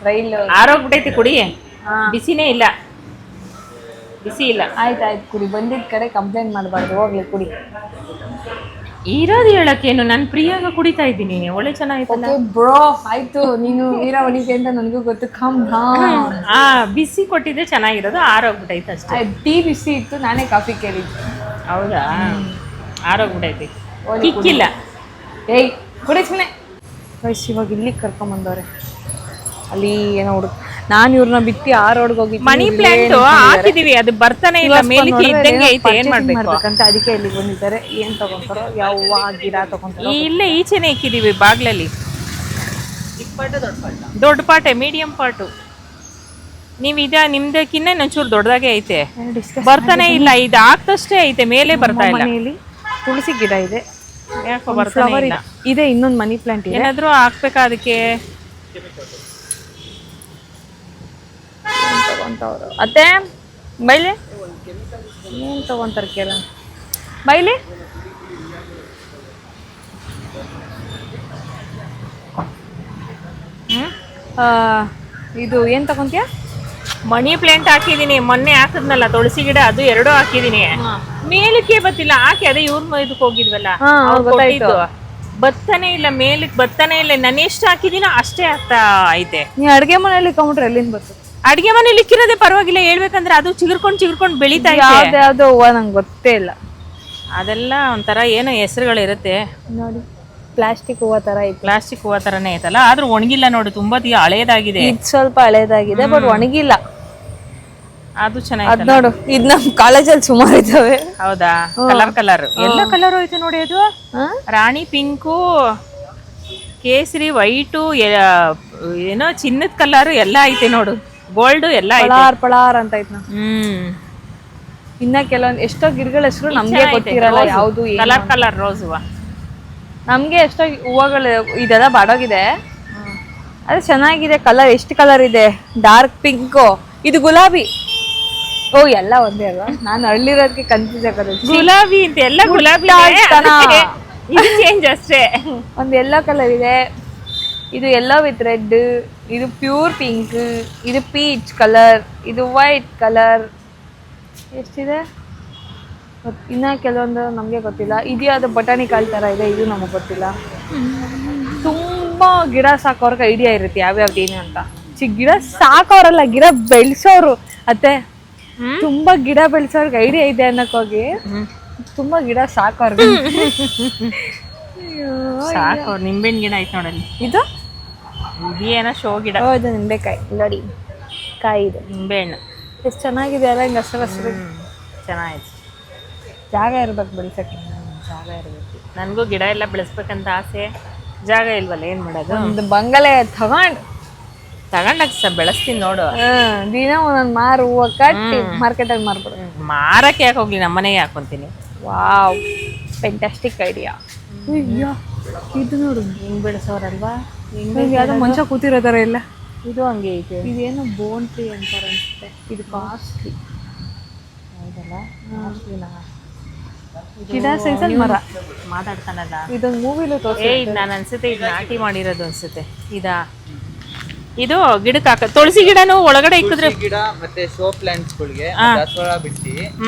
ರೈಲ್ ಆರೋಗ್ಬಿಟ್ಟೈತಿ. ಕುಡಿ, ಬಿಸಿನೇ ಇಲ್ಲ, ಬಿಸಿ ಇಲ್ಲ. ಆಯ್ತಾಯ್ತು ಕುಡಿ. ಬಂದಿದ್ ಕಡೆ ಕಂಪ್ಲೇಂಟ್ ಮಾಡಬಾರ್ದು. ಹೋಗ್ಲಿ ಕುಡಿ. ಇರೋದು ಹೇಳಕ್ಕೇನು, ನಾನು ಪ್ರಿಯಾಗ ಕುಡಿತಾ ಇದ್ದೀನಿ, ಒಳ್ಳೆ ಚೆನ್ನಾಗಿತ್ತು ಬ್ರೋ. ಆಯ್ತು, ನೀನು ನೀರ ಹೊಡಿತೆ ಅಂತ ನನಗೂ ಗೊತ್ತು. ಬಿಸಿ ಕೊಟ್ಟಿದ್ರೆ ಚೆನ್ನಾಗಿರೋದು, ಆರೋಗ್ಬಿಟ್ಟೈತೆ ಅಷ್ಟೇ. ಟೀ ಬಿಸಿ ಇತ್ತು, ನಾನೇ ಕಾಫಿ ಕೇಳಿದ್ದೆ. ಹೌದಾ? ಆರೋಗ್ಬಿಟ್ಟೈತಿ, ಕಿಕ್ಕಿಲ್ಲ. ಏಯ್ ಕುಡಿಸ್ಮನೆ ವಯಸ್ಸು. ಇವಾಗ ಇಲ್ಲಿಗೆ ಕರ್ಕೊಂಬಂದವ್ರೆ. ಅಲ್ಲಿ ಏನೋ ಹುಡುಗ. ನಾನು ಇವ್ರನ್ನ ಬಿಟ್ಟು ಆ ರೋಡ್ಗೆ ಹೋಗಿ ಮನಿ ಪ್ಲಾಂಟ್ ಹಾಕಿದೀವಿ, ಅದು ಬರ್ತಾನೆ ಇಲ್ಲ. ಮೇಲಿಗೆ ಇದ್ದಂಗೆ ಐತೆ, ಏನ್ ಮಾಡ್ಬೇಕಂತ ಅದಕ್ಕೆ ಇಲ್ಲಿಗೆ ಬಂದಿದ್ದಾರೆ. ಏನ್ ತಗೊಂತಾರೋ, ಯಾವ ಗಿಡ ತಗೊಂತಾರೋ. ಇಲ್ಲೇ ಈಚೆನೆ ಇಕ್ಕಿದೀವಿ ಬಾಗ್ಲಲ್ಲಿ. ದೊಡ್ಡ ಪಾಟೆ, ಮೀಡಿಯಂ ಪಾಟು. ನೀವ್ ನಿಮ್ದಕ್ಕಿನ್ನ ಒಂಚೂರು ದೊಡ್ಡದಾಗೆ ಐತೆ, ಬರ್ತಾನೆ ಇಲ್ಲ. ಇದು ಆಗ್ತಷ್ಟೇ ಐತೆ, ಮೇಲೆ ಬರ್ತಾ ಇಲ್ಲ. ಮನೆಯಲ್ಲಿ ತುಳಸಿ ಗಿಡ ಇದೆ, ಯಾಕೋ ಬರ್ತಾನೆ ಇಲ್ಲ. ಇದೆ ಇನ್ನೊಂದು ಮನಿ ಪ್ಲಾಂಟ್ ಇದೆ. ಏನಾದ್ರೂ ಹಾಕ್ಬೇಕಾ ಅದಕ್ಕೆ? ತಗೊಂತವ್ರು ಅತ್ತೆ ಬೈಲಿ. ಏನ್ ತಗೊಂತಾರ ಕೇಳ ಬೈಲಿ. ಇದು ಏನ್ ತಗೊಂತೀಯ? Money plant ಹಾಕಿದೀನಿ. ಮೊನ್ನೆ ಹಾಕಿದ್ನಲ್ಲ ತುಳಸಿ ಗಿಡ, ಅದು 2 ಹಾಕಿದೀನಿ. ಮೇಲಕ್ಕೆ ಬತ್ತಿಲ್ಲ. ಹಾಕಿ ಅದೇ ಇವ್ರ ಇದಕ್ಕೆ ಹೋಗಿದ್ವಲ್ಲ, ಬತ್ತಾನೆ ಇಲ್ಲ, ಮೇಲಕ್ಕೆ ಬತ್ತಾನೆ ಇಲ್ಲ. ನಾನು ಎಷ್ಟು ಹಾಕಿದೀನೋ ಅಷ್ಟೇ ಆಗ್ತಾ ಐತೆ. ನೀ ಅಡ್ಗೆ ಮನೆಯಲ್ಲಿ ಇಟ್ಕೊಂಡ್ಬಿಟ್ರೆ ಎಲ್ಲಿಂದ ಬರ್ತದೆ? ಅಡ್ಗೆ ಮನೇಲಿ ಇಕ್ಕಿರೋದೇ ಪರವಾಗಿಲ್ಲ. ಹೇಳ್ಬೇಕಂದ್ರೆ ಅದು ಚಿಗುರ್ಕೊಂಡ್ ಬೆಳೀತಾ ಇದೆ. ಯಾವ್ದು ಹೂವ ನಂಗೆ ಗೊತ್ತೇ ಇಲ್ಲ. ಅದೆಲ್ಲ ಒಂಥರ ಏನೋ ಹೆಸರುಗಳಿರುತ್ತೆ ನೋಡಿ. ಪ್ಲಾಸ್ಟಿಕ್ ಹೂವ ತರ ಐತೆ. ಪ್ಲಾಸ್ಟಿಕ್ ಹೂವ ತರನೇ ಐತಲ್ಲ, ಆದ್ರೂ ಒಣಗಿಲ್ಲ ನೋಡಿ. ತುಂಬಾ ಹಳೇದಾಗಿದೆ. ಇದು ಸ್ವಲ್ಪ ಹಳೇದಾಗಿದೆ, ಬಟ್ ಒಣಗಿಲ್ಲ. ಅದು ಚೆನ್ನಾಗಿ ನೋಡು. ಇದು ನಮ್ ಕಾಲೇಜಲ್ಲಿ ಸುಮಾರು ಇದಾವೆ. ಹೌದಾ? ಕಲರ್ ಎಲ್ಲ ಕಲರ್ ಐತೆ ನೋಡಿ. ಅದು ರಾಣಿ ಪಿಂಕು, ಕೇಸರಿ, ವೈಟು, ಏನೋ ಚಿನ್ನದ ಕಲರ್ ಎಲ್ಲ ಐತೆ ನೋಡು. ಗೋಲ್ಡ್ ಎಲ್ಲ ಪಳಾರ್ ಅಂತ ಐತೆ. ಇನ್ನ ಕೆಲವೊಂದು ಎಷ್ಟೋ ಗಿಡಗಳ ಹೆಸರು ನಮ್ಗೆ ಗೊತ್ತಿರಲ್ಲ. ಯಾವ್ದು ಕಲರ್ ರೋಸ್ ಹೂವ. ನಮ್ಗೆ ಎಷ್ಟೋ ಹೂವಗಳು ಇದೆಲ್ಲ ಬಾಡೋಗಿದೆ. ಅದು ಚೆನ್ನಾಗಿದೆ ಕಲರ್. ಎಷ್ಟು ಕಲರ್ ಇದೆ? ಡಾರ್ಕ್ ಪಿಂಕು, ಇದು ಗುಲಾಬಿ. ಓ ಎಲ್ಲ ಒಂದೇ ಅಲ್ವಾ? ನಾನು ಹಳ್ಳಿರೋದಕ್ಕೆ ಕನ್ಫ್ಯೂಸ್ ಆಗೋದು. ಗುಲಾಬಿ ಅಂತ ಎಲ್ಲ ಗುಲಾಬಿ ಚೇಂಜ್ ಅಷ್ಟೇ. ಒಂದು ಎಲ್ಲೋ ಕಲರ್ ಇದೆ, ಇದು ಎಲ್ಲೋ ವಿತ್ ರೆಡ್, ಇದು ಪ್ಯೂರ್ ಪಿಂಕ್, ಇದು ಪೀಚ್ ಕಲರ್, ಇದು ವೈಟ್ ಕಲರ್. ಎಷ್ಟಿದೆ ಇನ್ನ ಕೆಲವೊಂದು ನಮಗೆ ಗೊತ್ತಿಲ್ಲ. ಇದ್ಯಾವುದು ಬಟಾನಿಕಲ್ ಥರ ಇದೆ, ಇದು ನಮಗೆ ಗೊತ್ತಿಲ್ಲ. ತುಂಬ ಗಿಡ ಸಾಕೋರ್ಗೆ ಐಡಿಯಾ ಇರುತ್ತೆ ಯಾವ್ಯಾವ್ದು ಏನು ಅಂತ. ಗಿಡ ಸಾಕೋರಲ್ಲ, ಗಿಡ ಬೆಳೆಸೋರು. ಅತ್ತೆ ತುಂಬಾ ಗಿಡ ಬೆಳೆಸೋರ್ಗೆ ಐಡಿಯಾ ಇದೆ ಅನ್ನಕ್ಕೋಗಿ ತುಂಬಾ ಗಿಡ ಸಾಕೋರ್ಗೆ. ನಿಂಬೆಹಣ್ಣು ಗಿಡ ಐತೆ ನೋಡಲ್ಲಿ. ಇದು ಏನೋ ಶೋ ಗಿಡ. ಹೌದು, ನಿಂಬೆಕಾಯಿ ನೋಡಿ, ಕಾಯಿ ಇದೆ. ನಿಂಬೆಹಣ್ಣು ಎಷ್ಟು ಚೆನ್ನಾಗಿದೆ ಅಲ್ಲ, ಹಿಂಗೆ ಹಸಿರು ಚೆನ್ನಾಗಿದೆ. ಜಾಗ ಇರ್ಬೇಕು ಬೆಳೆಸಕ್ಕೆ. ಜಾಗ ಇರಬೇಕು. ನನಗೂ ಗಿಡ ಎಲ್ಲ ಬೆಳೆಸ್ಬೇಕಂತ ಆಸೆ. ಜಾಗ ಇಲ್ವಲ್ಲ ಏನ್ ಮಾಡೋದು? ಒಂದು ಬಂಗಲೆ ತಗೊಂಡಾಗ ಬೆಳೆಸ್ತೀನಿ ನೋಡು. ದಿನ ಒಂದೊಂದು ಮಾರು ಹೂವು ಕಟ್ಟಿ ಮಾರ್ಕೆಟಾಗಿ ಮಾರ್ಬಿಡು. ಮಾರಕ್ಕೆ ಯಾಕೆ ಹೋಗ್ಲಿ, ನಮ್ಮನೆಗೆ ಹಾಕೊಂತೀನಿ. Wow, fantastic idea. ಅಯ್ಯೋ ಇದು ನೋಡು, ಹಿಂಗ್ ಬೆಳೆಸೋರಲ್ವಾ? ಯಾವ್ದೋ ಮನುಷ್ಯ ಕೂತಿರೋ ಥರ ಇಲ್ಲ. ಇದು ಹಂಗೆ ಐತೆ. ಇದೇನೋ ಬೋನ್ ಟ್ರೀ ಅಂತಾರೆ ಅನ್ಸುತ್ತೆ. ಇದು ಕಾಸ್ಟ್ಲಿ ಹೌದಲ್ಲ? ಗಿಡ ಸೈಜಲ್ಲಿ ಮರ ಮಾತಾಡ್ತಾನಲ್ಲ, ಇದೊಂದು ಮೂವಿಲು ತೋರಿಸಿ. ಇದು ನಾನು ಅನ್ಸುತ್ತೆ ಇದು ನಾಟಿ ಮಾಡಿರೋದು ಅನ್ಸುತ್ತೆ. ಇದು ಗಿಡಕ್ಕೆ ಹಾಕ ತುಳಸಿ ಗಿಡನು ಒಳಗಡೆ ಇಕ್ಕಿದ್ರೆ ಗಿಡ ಮತ್ತೆ ಶೋ ಪ್ಲಾಂಟ್ಸ್ ಗಳಿಗೆ ದಾಸವಾಳ ಬಿಟ್ಟು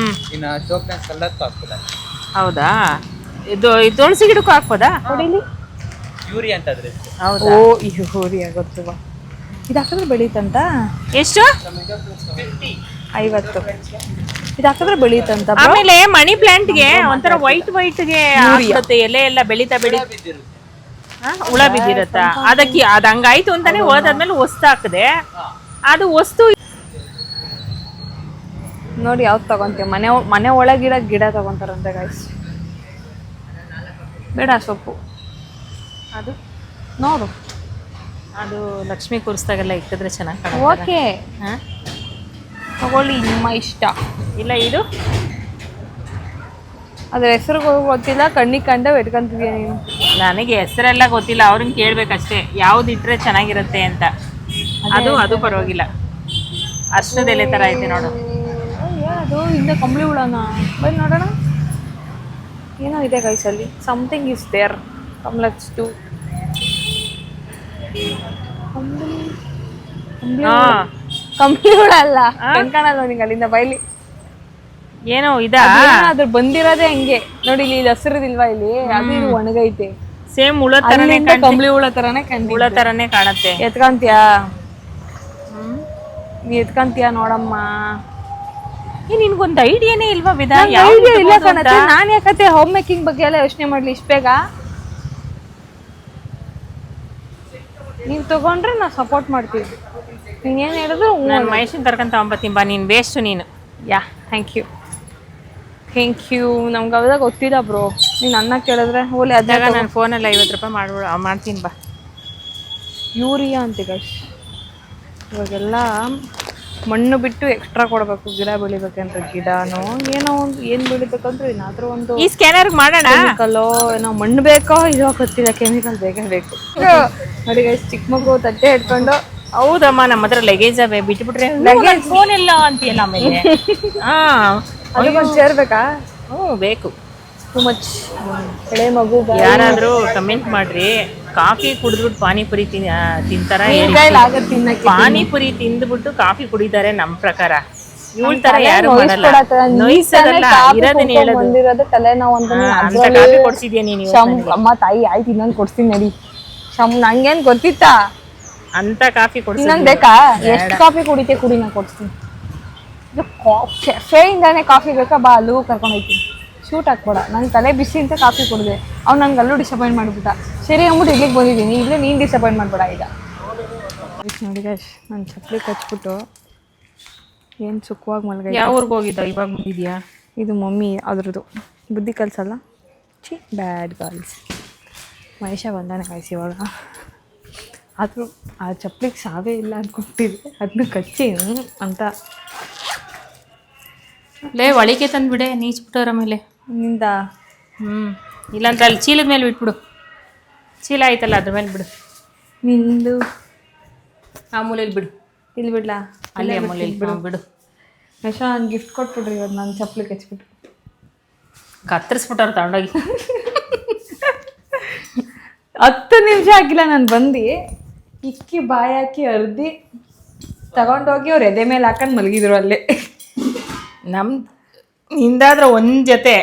ಇನ್ನ ಶೋ ಪ್ಲಾಂಟ್ಸ್ ಎಲ್ಲದಕ್ಕೂ ಹಾಕ್ಬೋದ. ಹೌದಾ? ಇದು ತುಳಸಿ ಗಿಡಕ್ಕೂ ಹಾಕ್ಬೋದಾ? ಯೂರಿ ಅಂತ ಅದ್ರ ಹೆಸರು. ಹೌದಾ? ಓ ಯೂರಿಯಾ ಗೊತ್ತವಾ? ಇದು ಹಾಕಿದ್ರೆ ಬೆಳೀತಂತ. ಎಷ್ಟು? 50. ಇದು ಹಾಕಿದ್ರೆ ಬೆಳೀತಂತ. ಆಮೇಲೆ ಮನಿ ಪ್ಲಾಂಟ್ಗೆ ಒಂಥರ ವೈಟ್ಗೆ ಆಗ್ತದೆ, ಎಲೆ ಎಲ್ಲ ಬೆಳೀತಾ ಹುಳ ಬಿದ್ದಿರತ್ತ. ಅದಕ್ಕೆ ಅದ್ ಹಂಗಾಯ್ತು ಅಂತಾನೆ ಹೋದಾದ್ಮೇಲೆ ಹೊಸ್ತು ಹಾಕದೆ. ಅದು ಹೊಸ್ತು ನೋಡಿ ಯಾವ್ದು ತಗೊಂತೀಯ? ಮನೆ ಒಳಗಿಡ ಗಿಡ ತಗೊಂತಾರಂತೆ ಗಾಯ್ಸ್. ಬೇಡ ಸೊಪ್ಪು ಅದು ನೋಡು. ಅದು ಲಕ್ಷ್ಮಿ ಕೂರಿಸ್ದಾಗೆಲ್ಲ ಇಕ್ಕಿದ್ರೆ ಚೆನ್ನಾಗಿ ಕಾಣುತ್ತೆ. ಓಕೆ ತಗೊಳ್ಳಿ, ನಿಮ್ಮ ಇಷ್ಟ. ಇಲ್ಲ ಇದು ಅದ್ರ ಹೆಸರು ಗೊತ್ತಿಲ್ಲ, ಕಣ್ಣಿಗೆ ಕಂಡವ್ ಇಟ್ಕೊಂತಿದ್ಯಾ ನೀನು. ನನಗೆ ಹೆಸರೆಲ್ಲ ಗೊತ್ತಿಲ್ಲ, ಅವ್ರನ್ನ ಕೇಳ್ಬೇಕಷ್ಟೇ ಯಾವ್ದು ಇಟ್ರೆ ಚೆನ್ನಾಗಿರುತ್ತೆ ಅಂತ. ಅದು ಪರವಾಗಿಲ್ಲ, ಅಷ್ಟದೆಲೆ ತರ ಐತೆ ನೋಡು. ಅದು ಹಿಂದೆ ಕಂಬಳಿ ಹುಳನ ಬನ್ನಿ ನೋಡೋಣ. ಏನೋ ಇದೆ ಗೈಸಲ್ಲಿ, ಸಮಥಿಂಗ್ ಇಸ್ ದೇರ್. ಕಮ್ಲೆಟ್ಸ್ ಟು ಕಂಬಳಿ ಹುಳ ಅಲ್ಲ, ಕಾಣಲ್ಲ ನಿಂಗೆ ಅಲ್ಲಿಂದ ಬೈಲಿ. ಏನೋ ಇದಾ? ಅದ್ರ ಬಂದಿರೋದೇ ಹಂಗೆ ನೋಡಿ, ಇಲ್ಲಿ ಹಸಿರದಿಲ್ವಾ ಇಲ್ಲಿ, ಅದು ಇದು ಒಣಗೈತೆ. ಸೇಮ್ ಹುಳ ತರನೇ, ಕಂಬಳಿ ಹುಳ ತರಾನೇ ಹುಳ ತರನೇ ಕಾಣತ್ತೆ. ಎತ್ಕಂತೀಯಾ? ನೀ ಎತ್ಕಂತೀಯಾ ನೋಡಮ್ಮ. ನಿನ್ಗೊಂದು ಐಡಿಯಾನೇ ಇಲ್ವಾ ವಿಧ? ಐಡಿಯಾ ಇಲ್ಲ ಕಾಣತ್ತೆ. ನಾನ್ ಯಾಕತ್ತೆ ಹೋಮ್ ಮೇಕಿಂಗ್ ಬಗ್ಗೆ ಎಲ್ಲ ಯೋಚನೆ ಮಾಡ್ಲಿ ಇಷ್ಟ ಬೇಗ? ನೀನ್ ತಗೊಂಡ್ರೆ ನಾ ಸಪೋರ್ಟ್ ಮಾಡ್ತೀವಿ. ನೀನ್ ಏನ್ ಹೇಳಿದ್ರು ನಾನು ಮಹೇಶನ್ ಕರ್ಕೊಂತ ತಗೊಂಬತ್ತೀನಿ ಬಾ. ನೀನ್ ವೇಸ್ಟ್ ನೀನು. ಯಾ ಥ್ಯಾಂಕ್ ಯು ನಮ್ಗೆ ಅವಾಗ ಗೊತ್ತಿಲ್ಲ ಬ್ರೋ. ನೀನು ಅನ್ನ ಕೇಳಿದ್ರೆ ಓಲೆ ಅದಾಗ ನಾನು ಫೋನಲ್ಲಿ 50 ರೂಪಾಯಿ ಮಾಡ್ತೀನಿ ಬಾ. ಯೂರಿಯಾ ಅಂತೀಗ ಇವಾಗೆಲ್ಲ ಮಣ್ಣು ಬಿಟ್ಟು ಎಕ್ಸ್ಟ್ರಾ ಕೊಡಬೇಕು ಗಿಡ ಬೆಳಿಬೇಕಂದ್ರೆ. ಗಿಡನೋ ಏನೋ ಒಂದು ಏನು ಬೆಳಿಬೇಕಂದ್ರೆ ಏನಾದರೂ ಒಂದು ಈ ಸ್ಕ್ಯಾನರ್ ಮಾಡೋಣ. ಕೆಮಿಕಲ್ಲೋ ಏನೋ ಮಣ್ಣು ಬೇಕೋ ಇದೋ ಗೊತ್ತಿಲ್ಲ, ಕೆಮಿಕಲ್ ಬೇಕೇ ಬೇಕು. ನೋಡಿ ಗೈಸ್, ಚಿಕ್ಕ ಮಗು ತಟ್ಟೆ ಇಟ್ಕೊಂಡು. ಹೌದಮ್ಮ, ನಮ್ಮ ಹತ್ರ ಲಗೇಜ್ ಅವೇ, ಬಿಟ್ಬಿಟ್ರೆ ಫೋನ್ ಇಲ್ಲ ಅಂತೀಯಲ್ಲ ಆಮೇಲೆ. ಅದಕ್ಕೊಂದು ಸೇರ್ಬೇಕಾ? ಬೇಕು. Too much. ಎಳೆ ಮಗು ಯಾರಾದ್ರೂ ಕಮೆಂಟ್ ಮಾಡ್ರಿ, ಕಾಫಿ ಕುಡಿದ್ಬಿಟ್ಟು ಪಾನಿಪುರಿ ತಿಂತಾರ? ಪಾನಿಪುರಿ ತಿಂದ್ಬಿಟ್ಟು ಕಾಫಿ ಕುಡಿತಾರೆ ನಮ್ ಪ್ರಕಾರ. ಇವಳ ತರ ಯಾರು ಮಾಡಲ್ಲ. ಇರೋದನ್ನ ಹೇಳೋದು. ಅಂತ ಕಾಫಿ ಕೊಡ್ಸಿದ್ಯಾ ನೀನು? ಅಮ್ಮ ತಾಯಿ ಆಯ್ತು, ಇನ್ನೊಂದು ಕೊಡ್ತೀನಿ ನಡಿ. ನಂಗೇನ್ ಗೊತ್ತಿತ್ತಾ ಅಂತ ಕಾಫಿ ಕೊಡ್ಸಿ? ಇನ್ನೊಂದು ಬೇಕಾ? ಎಷ್ಟು ಕಾಫಿ ಕುಡಿತೆ ಕುಡಿ, ನಾನು ಕೊಡ್ತೀನಿ. ಕೆಫೆಯಿಂದಾನೆ ಕಾಫಿ ಬೇಕಾ? ಬಾ, ಅಲ್ಲಿಗೂ ಕರ್ಕೊಂಡು ಹೋಗ್ತೀನಿ. ಶೂಟ್ ಹಾಕ್ಬೇಡ, ನಂಗೆ ತಲೆ ಬಿಸಿ ಅಂತ ಕಾಫಿ ಕುಡಿದೆ. ಅವ್ನು ನಂಗೆ ಅಲ್ಲೂ ಡಿಸಪಾಯಿಂಟ್ ಮಾಡಿಬಿಟ್ಟ. ಸರಿ ಅಂದ್ಬಿಟ್ಟು ಇಲ್ಲಿಗೆ ಬಂದಿದ್ದೀನಿ, ಇಲ್ಲೇ ನೀನು ಡಿಸಪಾಯಿಂಟ್ ಮಾಡಬೇಡ ಈಗ. ನೋಡಿ ಗೈಸ್, ನಾನು ಚಪ್ಪಲಿ ಕಚ್ಬಿಟ್ಟು ಏನು ಸುಖವಾಗಿ ಮಲ್ಗ. ಯಾವ ಊರಿಗೆ ಹೋಗಿದ್ದ? ಇವಾಗ ಬಂದಿದ್ಯಾ? ಇದು ಮಮ್ಮಿ ಅದ್ರದ್ದು ಬುದ್ಧಿ ಕಲ್ಸಲ್ಲ. ಬ್ಯಾಡ್ ಗರ್ಲ್ಸ್. ಮಹೇಶ ಬಂದಾನೆ ಗೈಸ್ ಇವಾಗ. ಆದರೂ ಆ ಚಪ್ಪಲಿಗೆ ಸಾವೇ ಇಲ್ಲ ಅಂದ್ಕೊಟ್ಟಿದ್ದೆ, ಅದನ್ನ ಕಚ್ಚಿ ಅಂತ. ಒಳಿಕೆ ತಂದ್ಬಿಡೆ, ನೀಚ್ಬಿಟ್ಟವ್ರ ಮೇಲೆ ನಿಂದ. ಇಲ್ಲಾಂದ್ರೆ ಅಲ್ಲಿ ಚೀಲದ ಮೇಲೆ ಬಿಟ್ಬಿಡು. ಚೀಲ ಆಯ್ತಲ್ಲ ಅದ್ರ ಮೇಲೆ ಬಿಡು. ನಿಂದು ಆ ಮೂಲೆಯಲ್ಲಿ ಬಿಡು. ಇಲ್ಲಿ ಬಿಡ್ಲಾ? ಅಲ್ಲಿ ಆ ಮೂಲೆಯಲ್ಲಿ ಬಿಡು. ಯಶ ನಾನು ಗಿಫ್ಟ್ ಕೊಟ್ಬಿಡ್ರಿ ಇವತ್ತು, ನಾನು ಚಪ್ಪಲಿ ಕಚ್ಬಿಟ್ಟು ಕತ್ತರಿಸ್ಬಿಟ್ಟವ್ರು ತಗೊಂಡೋಗಿ. 10 ನಿಮಿಷ ಆಗಿಲ್ಲ ನಾನು ಬಂದು ಇಕ್ಕಿ ಬಾಯಿ ಹಾಕಿ ಅರ್ದಿ ತಗೊಂಡೋಗಿ ಅವ್ರು ಎದೆ ಮೇಲೆ ಹಾಕೊಂಡು ಮಲಗಿದ್ರು ಅಲ್ಲೇ. ನಿಂದಾದ್ರೆ ಒಂದ್ ಜೊತೆ,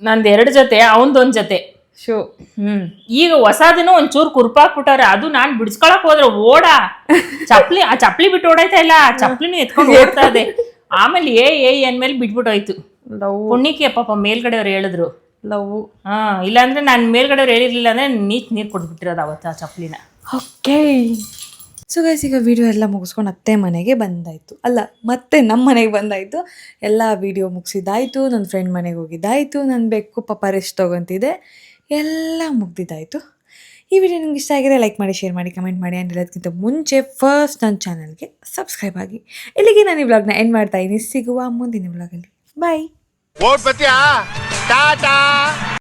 ನಂದು 2 ಜೊತೆ, ಅವಂದೊಂದ್ ಜೊತೆ ಶೂ. ಈಗ ಹೊಸದನ್ನು ಒಂಚೂರು ಕುರ್ಪಾಕ್ಬಿಟ್ಟವ್ರೆ. ಅದು ನಾನ್ ಬಿಡಿಸ್ಕೊಳಕ್ ಹೋದ್ರೆ ಆ ಚಪ್ಲಿ ಬಿಟ್ಟು ಓಡಾಯ್ತಾ ಇಲ್ಲ, ಚಪ್ಲಿನೂ ಎತ್ಕೊಂಡು ಓಡ್ತಾ ಇದೆ. ಆಮೇಲೆ ಅಂದ್ಮೇಲೆ ಬಿಟ್ಬಿಟ್ಟೋಯ್ತು. ಪುಣ್ಯಕ್ಕೆ ಪಾಪ ಮೇಲ್ಗಡೆ ಅವ್ರು ಹೇಳಿದ್ರು ಲವ್. ಇಲ್ಲಾಂದ್ರೆ ನಾನು ಮೇಲ್ಗಡೆ ಅವ್ರು ಹೇಳಿರ್ಲಿಲ್ಲ ಅಂದ್ರೆ ನೀರು ಕೊಟ್ಬಿಟ್ಟಿರೋದು ಅವತ್ತು ಆ ಚಪ್ಲಿನ. ಓಕೆ ಸೊ ಗೈಸ್, ಈಗ ವಿಡಿಯೋ ಎಲ್ಲ ಮುಗಿಸ್ಕೊಂಡು ಅತ್ತೆ ಮನೆಗೆ ಬಂದಾಯಿತು. ಅಲ್ಲ, ಮತ್ತೆ ನಮ್ಮ ಮನೆಗೆ ಬಂದಾಯಿತು. ಎಲ್ಲ ವಿಡಿಯೋ ಮುಗಿಸಿದ್ದಾಯಿತು, ನನ್ನ ಫ್ರೆಂಡ್ ಮನೆಗೆ ಹೋಗಿದ್ದಾಯಿತು, ನನ್ನ ಬೆಕ್ಕು ಪಾಪ ರೆಸ್ಟ್ ತೊಗೊತಿದ್ದೆ, ಎಲ್ಲ ಮುಗ್ದಿದ್ದಾಯಿತು. ಈ ವಿಡಿಯೋ ನಿಮ್ಗೆ ಇಷ್ಟ ಆಗಿದ್ರೆ ಲೈಕ್ ಮಾಡಿ, ಶೇರ್ ಮಾಡಿ, ಕಮೆಂಟ್ ಮಾಡಿ. ಆ್ಯಂಡ್ ಎಲ್ಲದಕ್ಕಿಂತ ಮುಂಚೆ ಫಸ್ಟ್ ನನ್ನ ಚಾನಲ್ಗೆ ಸಬ್ಸ್ಕ್ರೈಬ್ ಆಗಿ. ಇಲ್ಲಿಗೆ ನಾನು ಈ ವ್ಲಾಗ್ನ ಎಂಡ್ ಮಾಡ್ತಾ ಇದ್ದೀನಿ. ಸಿಗುವ ಮುಂದಿನ ವ್ಲಾಗಲ್ಲಿ. ಬಾಯ್.